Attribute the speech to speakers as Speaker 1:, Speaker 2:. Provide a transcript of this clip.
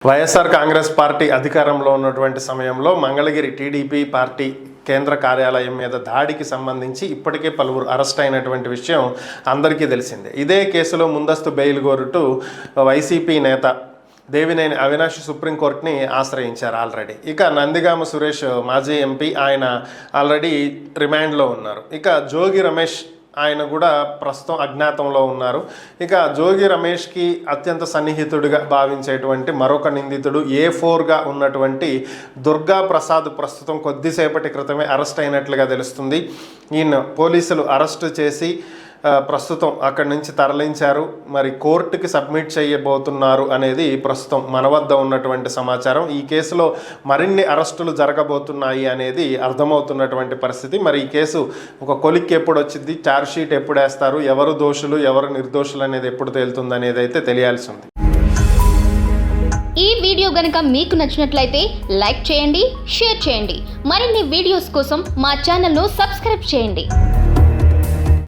Speaker 1: YSR Congress party అధికారంలో ఉన్నటువంటి సమయంలో మంగళగిరి టీడీపీ పార్టీ కేంద్ర కార్యాలయం మీద దాడికి సంబంధించి ఇప్పటికే పలువురు అరెస్ట్ అయినటువంటి విషయం అందరికీ తెలిసిందే. ఇదే కేసులో ముందస్తు బెయిల్ కోరుతూ వైసీపీ నేత దేవినేని అవినాష్ సుప్రీంకోర్టుని ఆశ్రయించారు ఆల్రెడీ. ఇక నందిగామ సురేష్ మాజీ ఎంపీ ఆయన ఆల్రెడీ రిమాండ్లో ఉన్నారు. ఇక జోగి రమేష్ ఆయన కూడా ప్రస్తుతం అజ్ఞాతంలో ఉన్నారు. ఇక జోగి రమేష్కి అత్యంత సన్నిహితుడిగా భావించేటువంటి మరొక నిందితుడు A4గా ఉన్నటువంటి దుర్గా ప్రసాద్ ప్రస్తుతం కొద్దిసేపటి క్రితమే అరెస్ట్ అయినట్లుగా తెలుస్తుంది. ఈయన పోలీసులు అరెస్టు చేసి ప్రస్తుతం అక్కడి నుంచి తరలించారు. మరి కోర్టుకి సబ్మిట్ చేయబోతున్నారు అనేది ప్రస్తుతం మన వద్ద ఉన్నటువంటి సమాచారం. ఈ కేసులో మరిన్ని అరెస్టులు జరగబోతున్నాయి అనేది అర్థమవుతున్నటువంటి పరిస్థితి. మరి ఈ కేసు ఒక కొలిక్కి ఎప్పుడు వచ్చింది, ఛార్జ్ షీట్ ఎప్పుడు వేస్తారు, ఎవరు దోషులు ఎవరు నిర్దోషులు అనేది ఎప్పుడు తేలుతుంది అనేది అయితే తెలియాల్సి ఉంది.
Speaker 2: ఈ వీడియో గనుక మీకు నచ్చినట్లయితే లైక్ చేయండి, షేర్ చేయండి. మరిన్ని వీడియోస్ కోసం మా ఛానల్ను సబ్స్క్రైబ్ చేయండి.